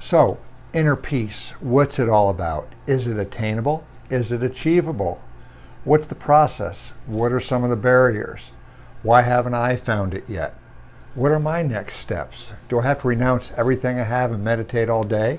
So, inner peace, what's it all about? Is it attainable? Is it achievable? What's the process? What are some of the barriers? Why haven't I found it yet? What are my next steps? Do I have to renounce everything I have and meditate all day?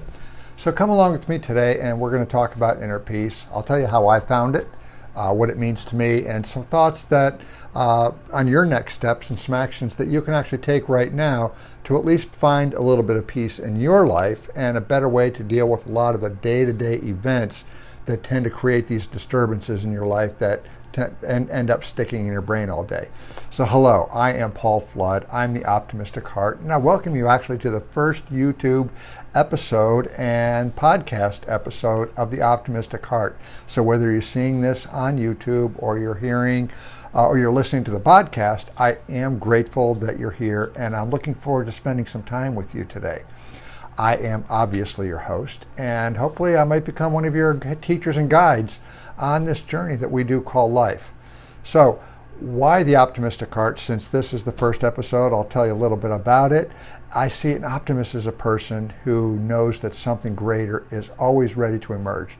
So come along with me today and we're going to talk about inner peace. I'll tell you how I found it, what it means to me, and some thoughts that on your next steps and some actions that you can actually take right now to at least find a little bit of peace in your life and a better way to deal with a lot of the day-to-day events that tend to create these disturbances in your life that end up sticking in your brain all day. So hello, I am Paul Flood. I'm the Optimistic Heart, and I welcome you actually to the first YouTube episode and podcast episode of the Optimistic Heart. So whether you're seeing this on YouTube or you're hearing or you're listening to the podcast, I am grateful that you're here, and I'm looking forward to spending some time with you today. I am obviously your host, and hopefully I might become one of your teachers and guides on this journey that we do call life. So why the Optimistic Heart? Since this is the first episode, I'll tell you a little bit about it. I see an optimist as a person who knows that something greater is always ready to emerge.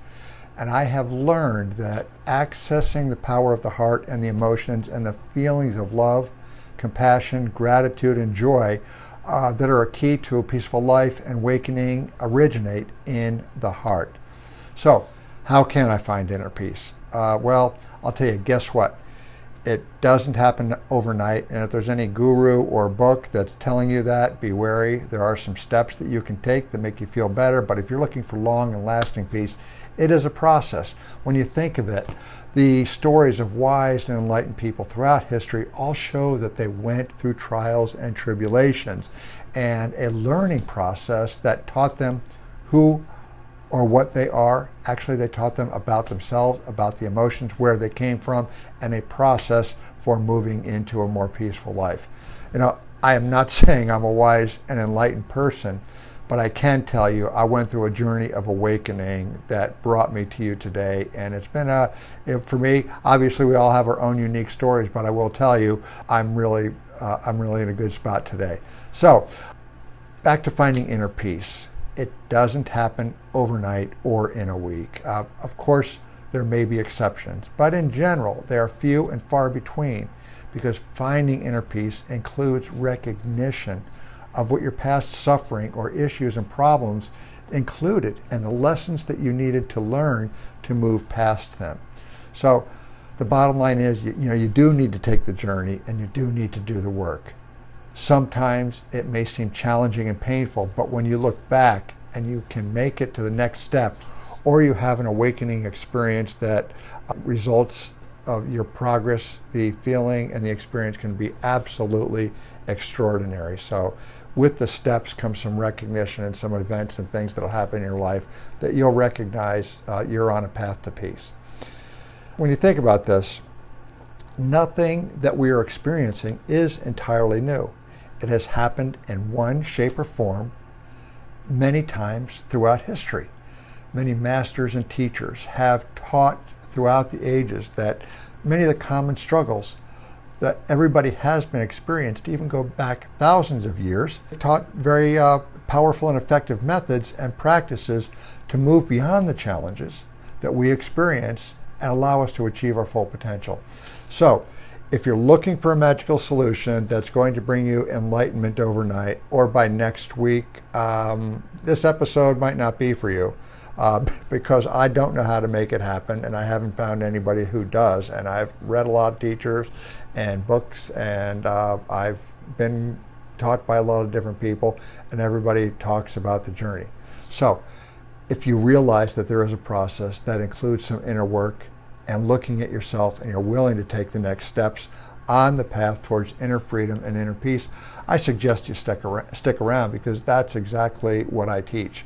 And I have learned that accessing the power of the heart and the emotions and the feelings of love, compassion, gratitude, and joy that are a key to a peaceful life and awakening originate in the heart. So, how can I find inner peace? Well, I'll tell you, guess what? It doesn't happen overnight, and if there's any guru or book that's telling you that, be wary. There are some steps that you can take that make you feel better, but if you're looking for long and lasting peace, it is a process. When you think of it, the stories of wise and enlightened people throughout history all show that they went through trials and tribulations and a learning process that taught them who or what they are. Actually, they taught them about themselves, about the emotions, where they came from, and a process for moving into a more peaceful life. You know, I am not saying I'm a wise and enlightened person, but I can tell you I went through a journey of awakening that brought me to you today, and it's been for me, obviously we all have our own unique stories, but I will tell you I'm really in a good spot today. So back to finding inner peace. It doesn't happen overnight or in a week. Of course, there may be exceptions, but in general, they are few and far between, because finding inner peace includes recognition of what your past suffering or issues and problems included and the lessons that you needed to learn to move past them. So the bottom line is, you do need to take the journey and you do need to do the work. Sometimes it may seem challenging and painful, but when you look back and you can make it to the next step, or you have an awakening experience that results of your progress, the feeling and the experience can be absolutely extraordinary. So with the steps comes some recognition and some events and things that will happen in your life that you'll recognize you're on a path to peace. When you think about this, nothing that we are experiencing is entirely new. It has happened in one shape or form many times throughout history. Many masters and teachers have taught throughout the ages that many of the common struggles that everybody has been experienced, even go back thousands of years, taught very powerful and effective methods and practices to move beyond the challenges that we experience and allow us to achieve our full potential. So, if you're looking for a magical solution that's going to bring you enlightenment overnight or by next week, this episode might not be for you because I don't know how to make it happen, and I haven't found anybody who does. And I've read a lot of teachers and books, and I've been taught by a lot of different people, and everybody talks about the journey. So if you realize that there is a process that includes some inner work and looking at yourself, and you're willing to take the next steps on the path towards inner freedom and inner peace, I suggest you stick around, because that's exactly what I teach.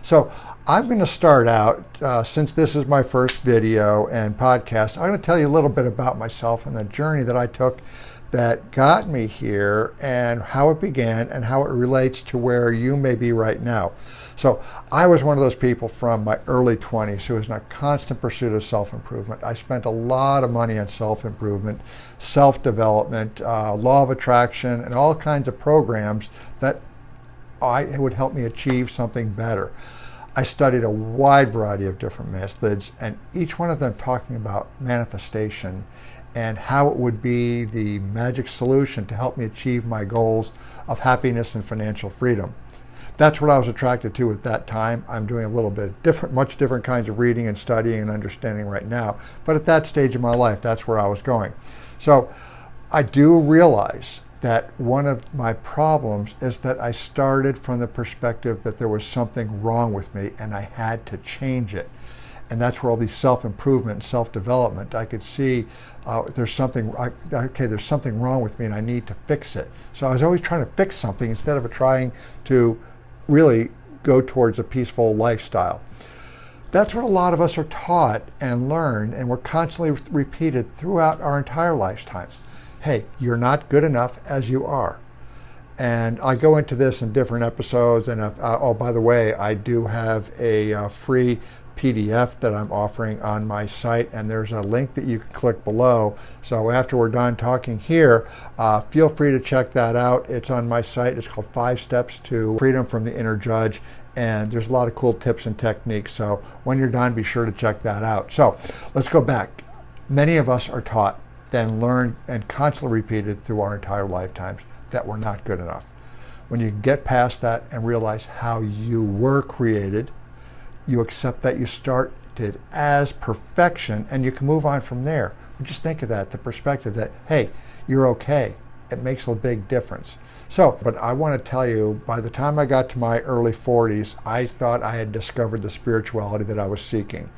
So I'm going to start out, since this is my first video and podcast, I'm going to tell you a little bit about myself and the journey that I took that got me here, and how it began and how it relates to where you may be right now. So I was one of those people from my early 20s who was in a constant pursuit of self-improvement. I spent a lot of money on self-improvement, self-development, law of attraction, and all kinds of programs that it would help me achieve something better. I studied a wide variety of different methods, and each one of them talking about manifestation and how it would be the magic solution to help me achieve my goals of happiness and financial freedom. That's what I was attracted to at that time. I'm doing a little bit different, much different kinds of reading and studying and understanding right now. But at that stage of my life, that's where I was going. So I do realize that one of my problems is that I started from the perspective that there was something wrong with me and I had to change it. And that's where all these self-improvement and self-development, I could see there's something wrong with me and I need to fix it. So I was always trying to fix something instead of trying to really go towards a peaceful lifestyle. That's what a lot of us are taught and learn, and we're constantly repeated throughout our entire lifetimes. Hey, you're not good enough as you are. And I go into this in different episodes, and oh, by the way, I do have a free PDF that I'm offering on my site, and there's a link that you can click below. So after we're done talking here, feel free to check that out. It's on my site. It's called 5 Steps to Freedom from the Inner Judge, and there's a lot of cool tips and techniques. So when you're done, be sure to check that out. So let's go back. Many of us are taught, then learned, and constantly repeated through our entire lifetimes that we're not good enough. When you get past that and realize how you were created, you accept that you started as perfection and you can move on from there. Just think of that, the perspective that, hey, you're okay. It makes a big difference. So, but I want to tell you, by the time I got to my early 40s, I thought I had discovered the spirituality that I was seeking.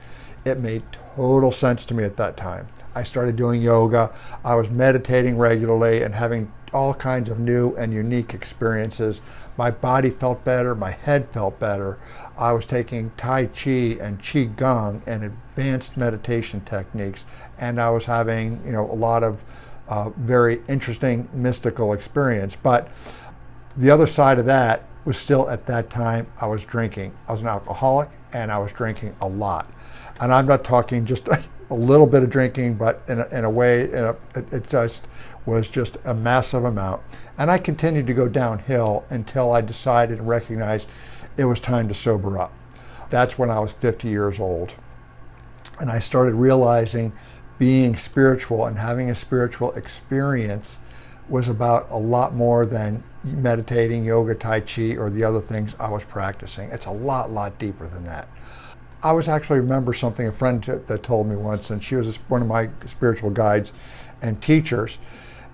It made total sense to me at that time. I started doing yoga. I was meditating regularly and having all kinds of new and unique experiences. My body felt better. My head felt better. I was taking Tai Chi and Qigong and advanced meditation techniques, and I was having, a lot of very interesting mystical experience. But the other side of that was still, at that time, I was drinking. I was an alcoholic, and I was drinking a lot. And I'm not talking just a little bit of drinking, but in a way, it just was just a massive amount. And I continued to go downhill until I decided and recognized it was time to sober up. That's when I was 50 years old. And I started realizing being spiritual and having a spiritual experience was about a lot more than meditating, yoga, Tai Chi, or the other things I was practicing. It's a lot deeper than that. I remember something a friend that told me once, and she was one of my spiritual guides and teachers.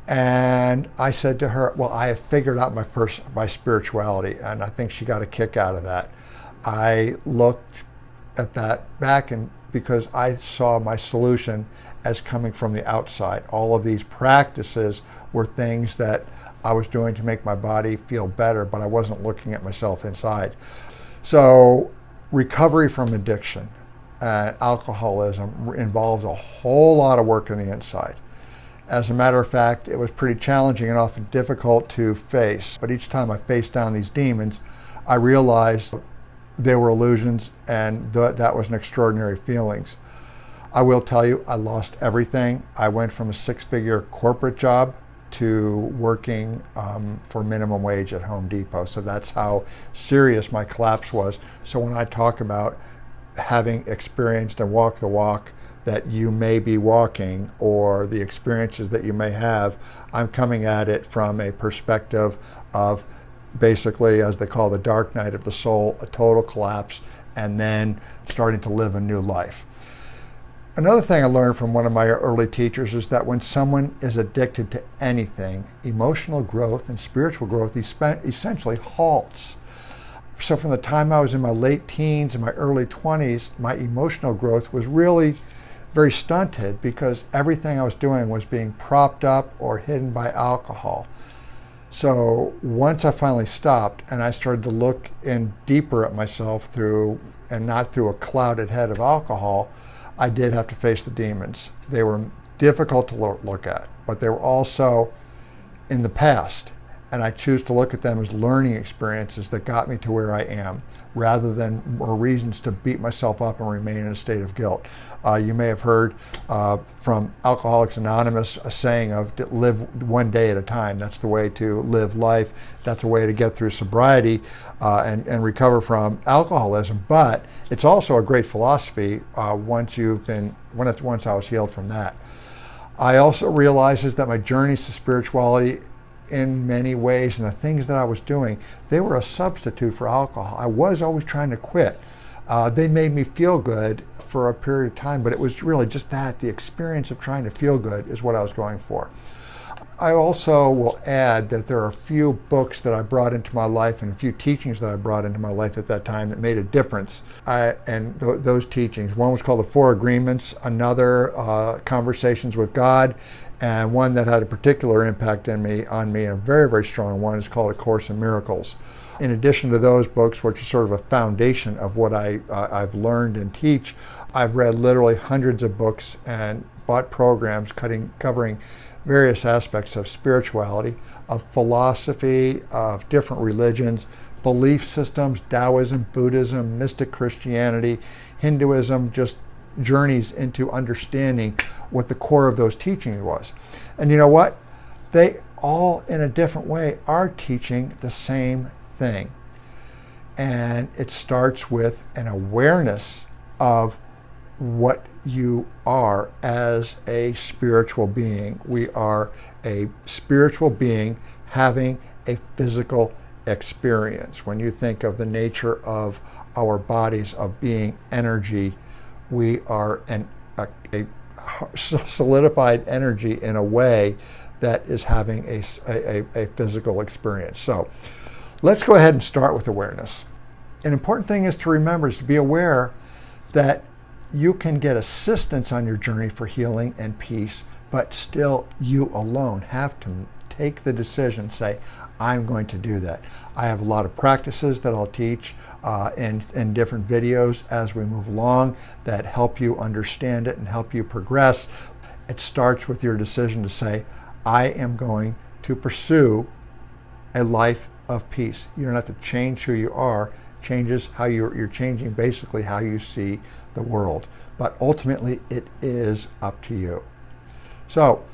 And I said to her, well, I have figured out my spirituality, and I think she got a kick out of that. I looked at that back, and because I saw my solution as coming from the outside. All of these practices were things that I was doing to make my body feel better, but I wasn't looking at myself inside. So recovery from addiction and alcoholism involves a whole lot of work on the inside. As a matter of fact, it was pretty challenging and often difficult to face. But each time I faced down these demons, I realized they were illusions, and that was an extraordinary feelings. I will tell you, I lost everything. I went from a 6-figure corporate job to working for minimum wage at Home Depot. So that's how serious my collapse was. So when I talk about having experienced and walked the walk that you may be walking, or the experiences that you may have, I'm coming at it from a perspective of basically, as they call the dark night of the soul, a total collapse, and then starting to live a new life. Another thing I learned from one of my early teachers is that when someone is addicted to anything, emotional growth and spiritual growth essentially halts. So from the time I was in my late teens and my early 20s, my emotional growth was really very stunted because everything I was doing was being propped up or hidden by alcohol. So once I finally stopped and I started to look in deeper at myself and not through a clouded head of alcohol, I did have to face the demons. They were difficult to look at, but they were also in the past. and I choose to look at them as learning experiences that got me to where I am, rather than more reasons to beat myself up and remain in a state of guilt. You may have heard from Alcoholics Anonymous a saying of live one day at a time. That's the way to live life. That's a way to get through sobriety and recover from alcoholism. But it's also a great philosophy once I was healed from that. I also realized that my journeys to spirituality, in many ways, and the things that I was doing, they were a substitute for alcohol. I was always trying to quit. They made me feel good for a period of time, but it was really just that, the experience of trying to feel good is what I was going for. I also will add that there are a few books that I brought into my life and a few teachings that I brought into my life at that time that made a difference. Those teachings, one was called The Four Agreements, another Conversations with God, and one that had a particular impact on me, a very, very strong one, is called A Course in Miracles. In addition to those books, which are sort of a foundation of what I've learned and teach, I've read literally hundreds of books and bought programs covering various aspects of spirituality, of philosophy, of different religions, belief systems, Taoism, Buddhism, mystic Christianity, Hinduism, just journeys into understanding what the core of those teachings was. And you know what? They all, in a different way, are teaching the same thing. And it starts with an awareness of what you are as a spiritual being. We are a spiritual being having a physical experience. When you think of the nature of our bodies of being energy, we are a solidified energy in a way that is having a physical experience. So let's go ahead and start with awareness. An important thing is to remember is to be aware that you can get assistance on your journey for healing and peace, but still you alone have to take the decision, say, I'm going to do that. I have a lot of practices that I'll teach in different videos as we move along that help you understand it and help you progress. It starts with your decision to say, I am going to pursue a life of peace. You don't have to change who you are. Changes how you're changing basically how you see the world. But ultimately, it is up to you. So,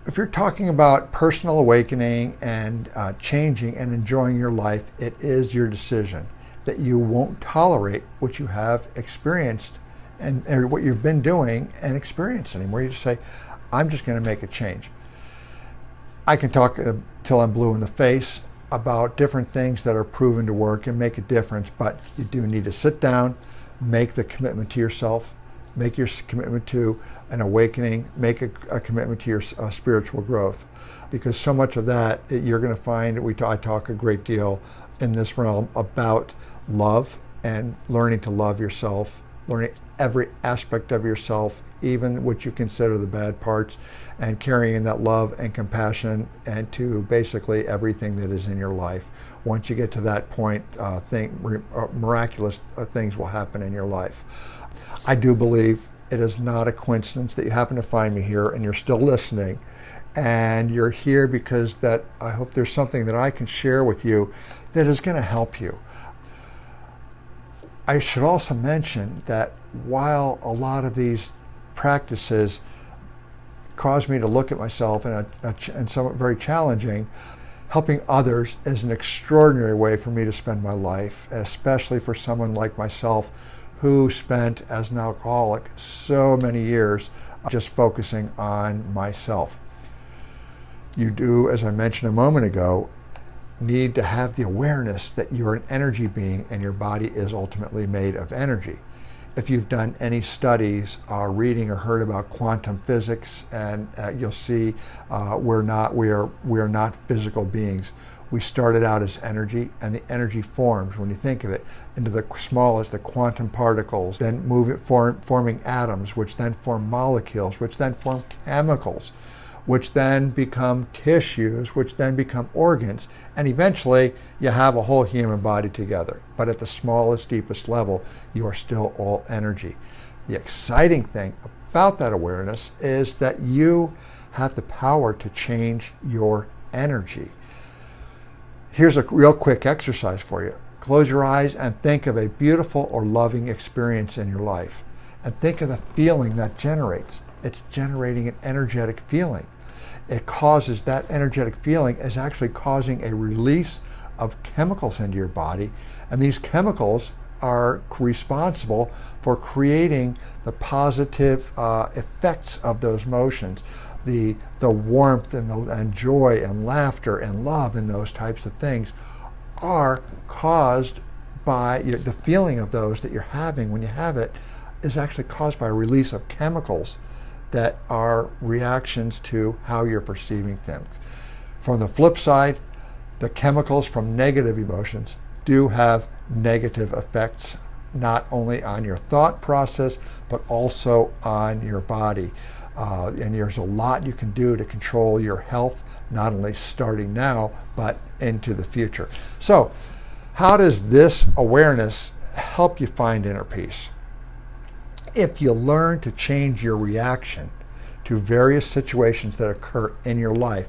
if you're talking about personal awakening and changing and enjoying your life, it is your decision that you won't tolerate what you have experienced and what you've been doing and experienced anymore. You just say, I'm just going to make a change. I can talk till I'm blue in the face about different things that are proven to work and make a difference, but you do need to sit down, make the commitment to yourself, make your commitment to an awakening, make a commitment to your spiritual growth, because so much of that you're going to find I talk a great deal in this realm about love and learning to love yourself, learning every aspect of yourself, even what you consider the bad parts, and carrying that love and compassion and to basically everything that is in your life. Once you get to that point, miraculous things will happen in your life. I do believe it is not a coincidence that you happen to find me here and you're still listening, and you're here because that I hope there's something that I can share with you that is going to help you. I should also mention that while a lot of these practices cause me to look at myself and somewhat very challenging, helping others is an extraordinary way for me to spend my life, especially for someone like myself who spent as an alcoholic so many years just focusing on myself. You do, as I mentioned a moment ago, need to have the awareness that you're an energy being and your body is ultimately made of energy. If you've done any studies, reading or heard about quantum physics, and you'll see we are not physical beings. We started out as energy, and the energy forms, when you think of it, into the smallest, the quantum particles, then forming atoms, which then form molecules, which then form chemicals, which then become tissues, which then become organs, and eventually you have a whole human body together. But at the smallest, deepest level, you are still all energy. The exciting thing about that awareness is that you have the power to change your energy. Here's a real quick exercise for you. Close your eyes and think of a beautiful or loving experience in your life. And think of the feeling that generates. It's generating an energetic feeling. It causes, that energetic feeling is actually causing a release of chemicals into your body. And these chemicals are responsible for creating the positive effects of those motions, the warmth and joy and laughter and love and those types of things are caused by the feeling of those that you're having when you have it is actually caused by a release of chemicals that are reactions to how you're perceiving things. From the flip side, the chemicals from negative emotions do have negative effects, not only on your thought process, but also on your body. And there's a lot you can do to control your health, not only starting now, but into the future. So, how does this awareness help you find inner peace? If you learn to change your reaction to various situations that occur in your life,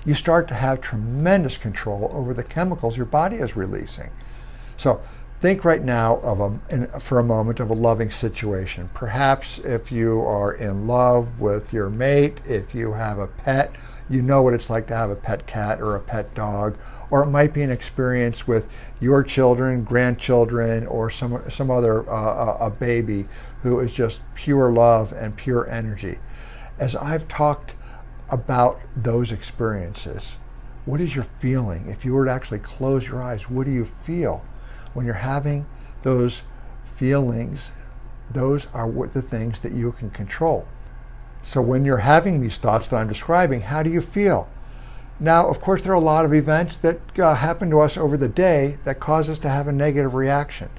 you start to have tremendous control over the chemicals your body is releasing. So think right now for a moment of a loving situation. Perhaps if you are in love with your mate, if you have a pet, you know what it's like to have a pet cat or a pet dog, or it might be an experience with your children, grandchildren, or some other a baby who is just pure love and pure energy. As I've talked about those experiences, what is your feeling? If you were to actually close your eyes, what do you feel? When you're having those feelings, those are the things that you can control. So when you're having these thoughts that I'm describing, how do you feel? Now, of course, there are a lot of events that happen to us over the day that cause us to have a negative reaction.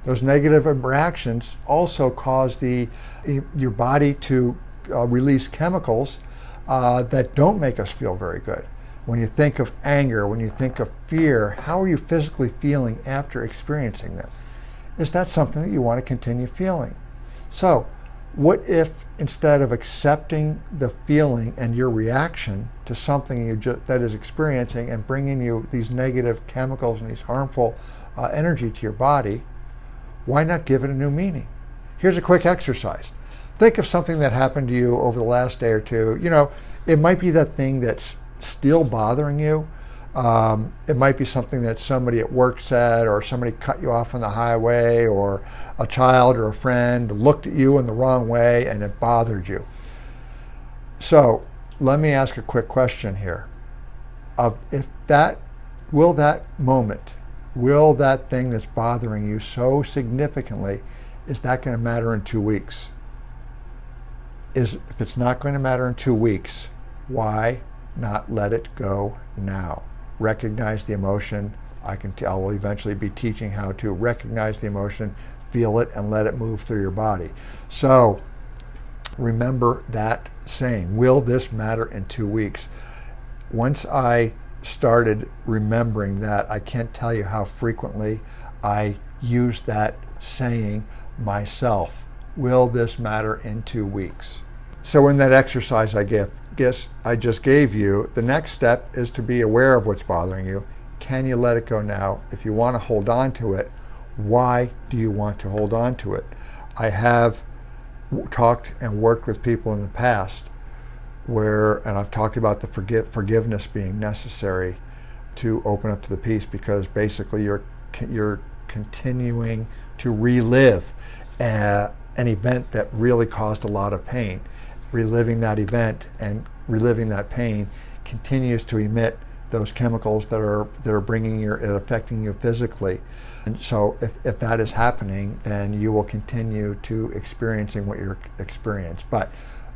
Those negative reactions also cause your body to release chemicals that don't make us feel very good. When you think of anger, when you think of fear, how are you physically feeling after experiencing them? Is that something that you want to continue feeling? So, what if instead of accepting the feeling and your reaction to something that is experiencing and bringing you these negative chemicals and these harmful energy to your body, why not give it a new meaning? Here's a quick exercise. Think of something that happened to you over the last day or two. It might be that thing that's still bothering you. It might be something that somebody at work said, or somebody cut you off on the highway, or a child or a friend looked at you in the wrong way and it bothered you. So let me ask a quick question here. Will that thing that's bothering you so significantly, is that going to matter in 2 weeks? If it's not going to matter in 2 weeks, why not let it go now? Recognize the emotion. I will eventually be teaching how to recognize the emotion, feel it, and let it move through your body. So remember that saying, will this matter in 2 weeks? Once I started remembering that, I can't tell you how frequently I use that saying myself. Will this matter in 2 weeks? So in that exercise I just gave you, the next step is to be aware of what's bothering you. Can you let it go now? If you want to hold on to it, why do you want to hold on to it? I have talked and worked with people in the past and I've talked about the forgiveness being necessary to open up to the peace, because basically you're continuing to relive an event that really caused a lot of pain. Reliving that event and reliving that pain continues to emit those chemicals that are affecting you physically. And so if that is happening, then you will continue to experiencing what you're experiencing. But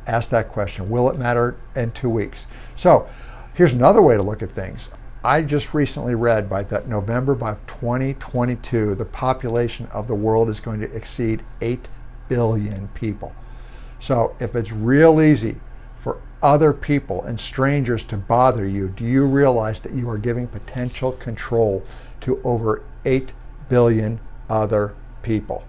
ask that question, will it matter in 2 weeks? So here's another way to look at things. I just recently read by 2022, the population of the world is going to exceed 8 billion people. So if it's real easy for other people and strangers to bother you, do you realize that you are giving potential control to over 8 billion other people?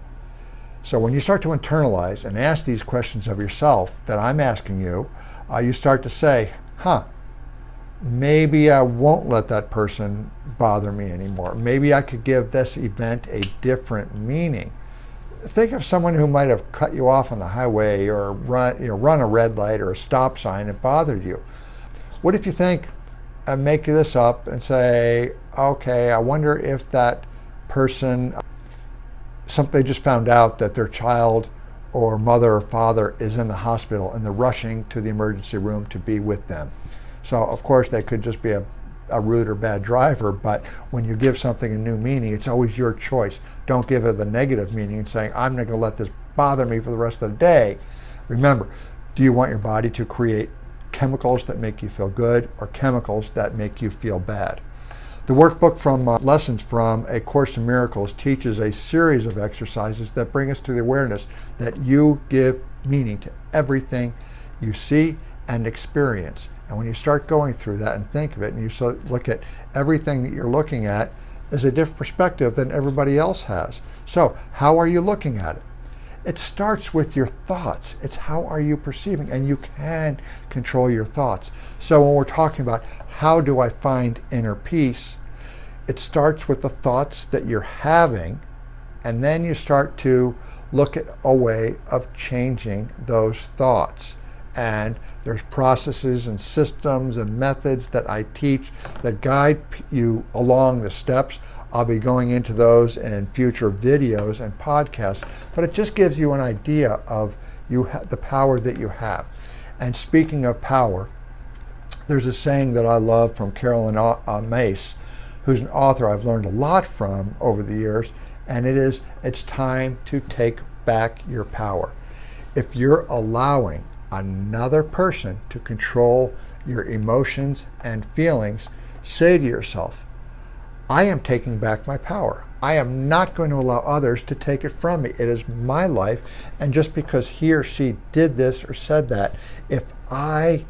So when you start to internalize and ask these questions of yourself that I'm asking you, you start to say, maybe I won't let that person bother me anymore. Maybe I could give this event a different meaning. Think of someone who might have cut you off on the highway or run a red light or a stop sign and bothered you. What if you think and make this up and say, okay, I wonder if that person, they just found out that their child or mother or father is in the hospital and they're rushing to the emergency room to be with them. So of course they could just be a rude or bad driver, but when you give something a new meaning, it's always your choice. Don't give it the negative meaning and saying, I'm not going to let this bother me for the rest of the day. Remember, do you want your body to create chemicals that make you feel good or chemicals that make you feel bad? The workbook from Lessons from A Course in Miracles teaches a series of exercises that bring us to the awareness that you give meaning to everything you see and experience. And when you start going through that and think of it, and you look at everything that you're looking at as a different perspective than everybody else has. So how are you looking at it? It starts with your thoughts. It's how are you perceiving, and you can control your thoughts. So when we're talking about how do I find inner peace, it starts with the thoughts that you're having, and then you start to look at a way of changing those thoughts. And there's processes and systems and methods that I teach that guide you along the steps. I'll be going into those in future videos and podcasts, but it just gives you an idea of the power that you have. And speaking of power, there's a saying that I love from Carolyn Mace, who's an author I've learned a lot from over the years, and it's time to take back your power. If you're allowing another person to control your emotions and feelings, say to yourself, I am taking back my power. I am not going to allow others to take it from me. It is my life, and just because he or she did this or said that, if I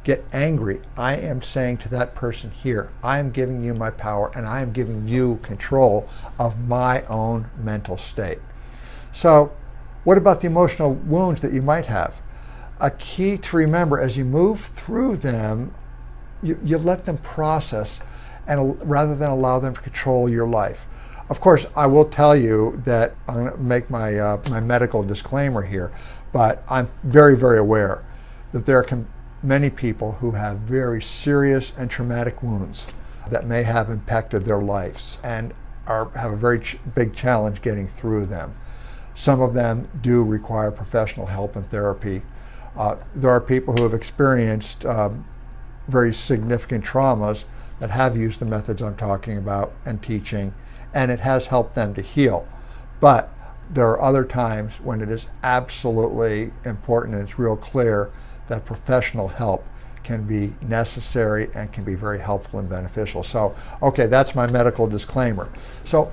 get angry, I am saying to that person here, I am giving you my power, and I am giving you control of my own mental state. So what about the emotional wounds that you might have? A key to remember as you move through them, you let them process, and rather than allow them to control your life. Of course, I will tell you that I'm going to make my medical disclaimer here, but I'm very, very aware that there are many people who have very serious and traumatic wounds that may have impacted their lives and have a very big challenge getting through them. Some of them do require professional help and therapy. There are people who have experienced very significant traumas that have used the methods I'm talking about and teaching, and it has helped them to heal. But there are other times when it is absolutely important and it's real clear that professional help can be necessary and can be very helpful and beneficial. So, okay, that's my medical disclaimer. So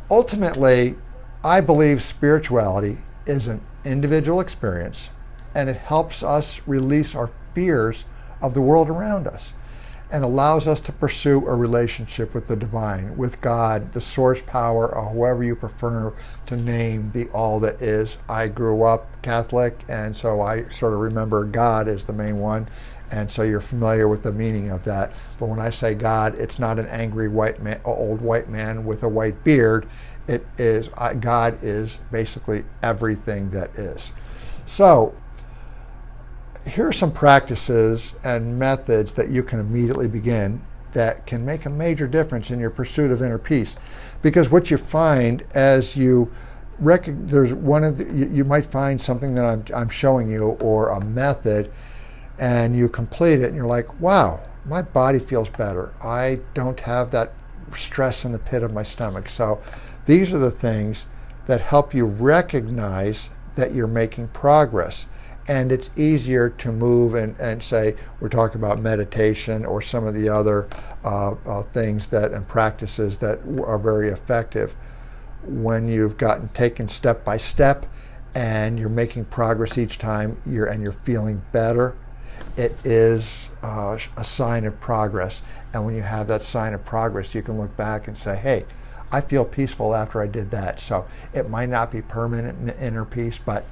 ultimately, I believe spirituality is an individual experience, and it helps us release our fears of the world around us and allows us to pursue a relationship with the divine, with God, the source power, or whoever you prefer to name the all that is. I grew up Catholic, and so I sort of remember God as the main one, and so you're familiar with the meaning of that. But when I say God, it's not an angry old white man with a white beard. It is God is basically everything that is. So here are some practices and methods that you can immediately begin that can make a major difference in your pursuit of inner peace. Because what you find as you you might find something that I'm showing you, or a method, and you complete it and you're like, wow, my body feels better. I don't have that stress in the pit of my stomach. So these are the things that help you recognize that you're making progress. And it's easier to move and say, we're talking about meditation or some of the other things and practices that are very effective when you've taken step by step and you're making progress each time and you're feeling better. It is a sign of progress. And when you have that sign of progress, you can look back and say, hey, I feel peaceful after I did that. So it might not be permanent inner peace, but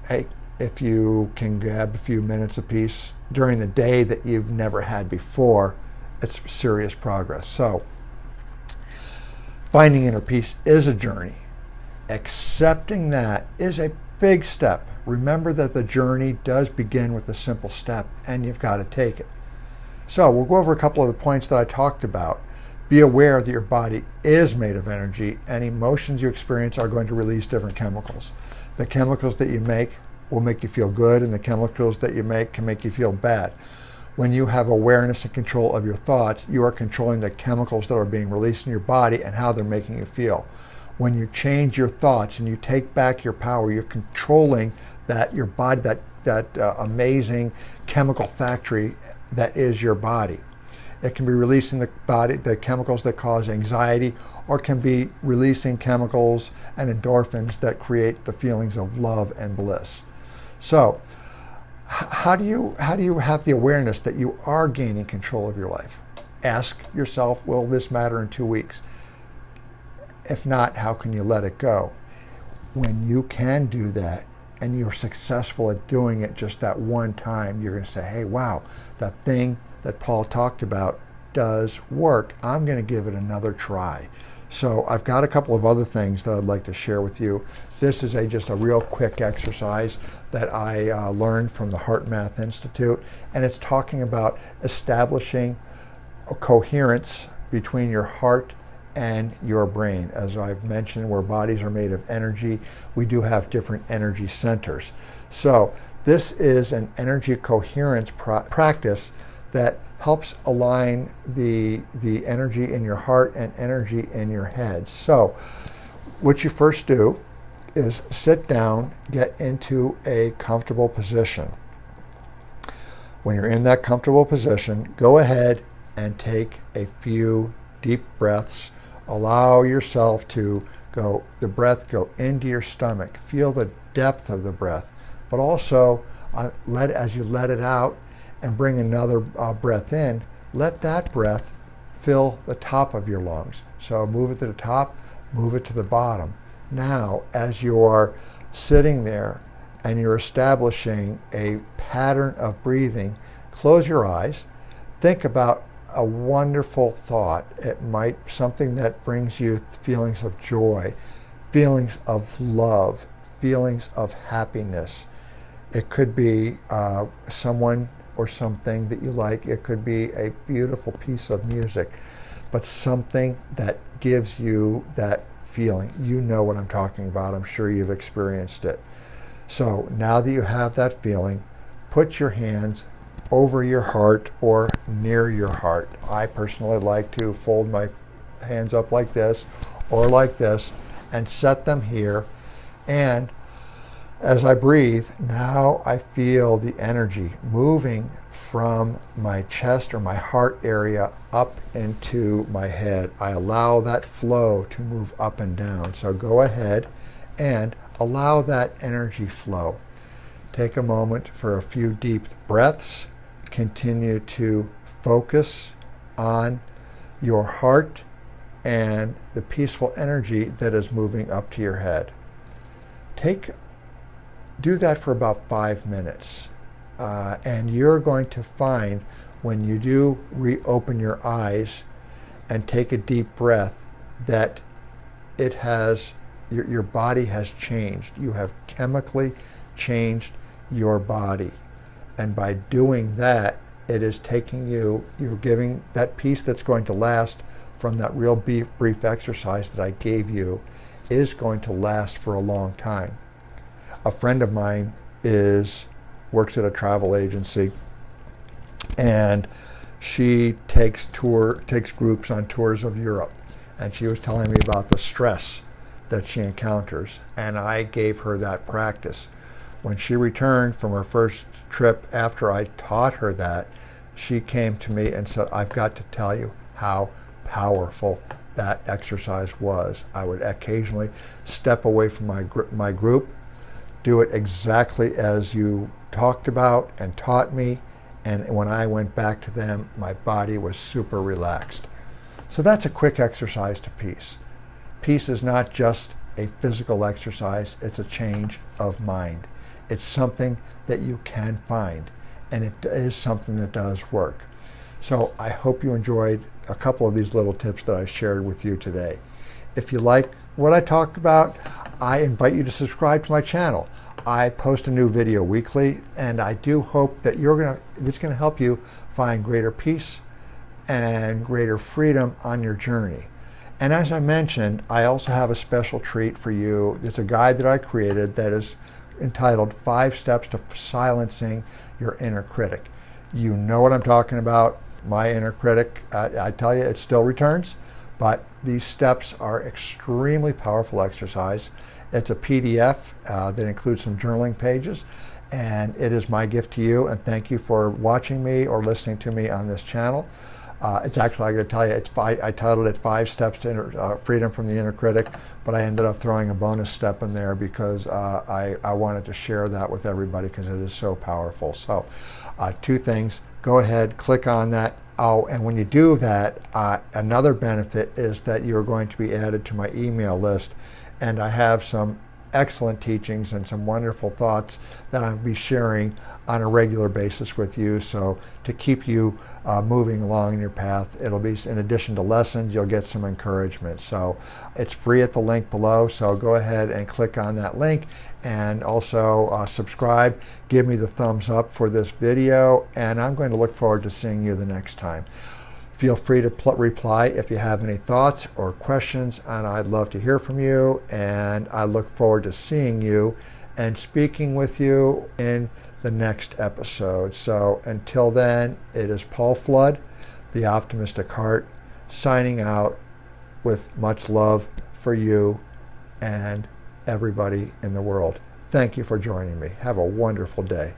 hey, if you can grab a few minutes of peace during the day that you've never had before, it's serious progress. So finding inner peace is a journey. Accepting that is a big step. Remember that the journey does begin with a simple step, and you've got to take it. So we'll go over a couple of the points that I talked about. Be aware that your body is made of energy, and emotions you experience are going to release different chemicals. The chemicals that you make will make you feel good, and the chemicals that you make can make you feel bad. When you have awareness and control of your thoughts, you are controlling the chemicals that are being released in your body and how they're making you feel. When you change your thoughts and you take back your power, you're controlling that your body, that amazing chemical factory that is your body. It can be releasing the chemicals that cause anxiety, or can be releasing chemicals and endorphins that create the feelings of love and bliss. So, how do you have the awareness that you are gaining control of your life? Ask yourself, will this matter in 2 weeks? If not, how can you let it go? When you can do that, and you're successful at doing it just that one time, you're going to say, hey, wow, that thing that Paul talked about does work. I'm going to give it another try. So I've got a couple of other things that I'd like to share with you. This is just a real quick exercise that I learned from the Heart Math Institute, and it's talking about establishing a coherence between your heart and your brain. As I've mentioned, where bodies are made of energy, we do have different energy centers. So this is an energy coherence practice that helps align the energy in your heart and energy in your head. So what you first do is sit down, get into a comfortable position. When you're in that comfortable position, go ahead and take a few deep breaths. Allow yourself to go into your stomach. Feel the depth of the breath, but also as you let it out and bring another breath in, let that breath fill the top of your lungs. So move it to the top, move it to the bottom. Now, as you are sitting there and you're establishing a pattern of breathing, close your eyes, think about a wonderful thought. It might something that brings you feelings of joy, feelings of love, feelings of happiness. It could be someone or something that you like. It could be a beautiful piece of music, but something that gives you that feeling. You know what I'm talking about. I'm sure you've experienced it. So now that you have that feeling, put your hands over your heart or near your heart. I personally like to fold my hands up like this or like this and set them here. And as I breathe, now I feel the energy moving from my chest or my heart area up into my head. I allow that flow to move up and down. So go ahead and allow that energy flow. Take a moment for a few deep breaths. Continue to focus on your heart and the peaceful energy that is moving up to your head. Do that for about 5 minutes. And you're going to find when you do reopen your eyes and take a deep breath that your body has changed. You have chemically changed your body. And by doing that, it is you're giving that peace that's going to last from that real brief exercise that I gave you is going to last for a long time. A friend of mine works at a travel agency, and she takes groups on tours of Europe. And she was telling me about the stress that she encounters, and I gave her that practice. When she returned from her first trip after I taught her that, she came to me and said, I've got to tell you how powerful that exercise was. I would occasionally step away from my group, do it exactly as you talked about and taught me, and when I went back to them, my body was super relaxed. So that's a quick exercise to peace. Peace is not just a physical exercise, it's a change of mind. It's something that you can find, and it is something that does work. So I hope you enjoyed a couple of these little tips that I shared with you today. If you like what I talked about, I invite you to subscribe to my channel. I post a new video weekly, and I do hope that it's going to help you find greater peace and greater freedom on your journey. And as I mentioned, I also have a special treat for you. It's a guide that I created that is entitled 5 Steps to Silencing Your Inner Critic. You know what I'm talking about. My inner critic, I tell you, it still returns, but these steps are extremely powerful exercise. It's a PDF that includes some journaling pages, and it is my gift to you, and thank you for watching me or listening to me on this channel. It's actually, I got to tell you, I titled it 5 Steps to Freedom from the Inner Critic, but I ended up throwing a bonus step in there because I wanted to share that with everybody because it is so powerful. So 2 things. Go ahead, click on that. Oh, and when you do that, another benefit is that you're going to be added to my email list, and I have some excellent teachings and some wonderful thoughts that I'll be sharing on a regular basis with you. So to keep you moving along in your path, it'll be, in addition to lessons, you'll get some encouragement. So it's free at the link below. So go ahead and click on that link, and also subscribe. Give me the thumbs up for this video, and I'm going to look forward to seeing you the next time. Feel free to reply if you have any thoughts or questions, and I'd love to hear from you, and I look forward to seeing you and speaking with you in the next episode. So until then, it is Paul Flood, the Optimistic Heart, signing out with much love for you and everybody in the world. Thank you for joining me. Have a wonderful day.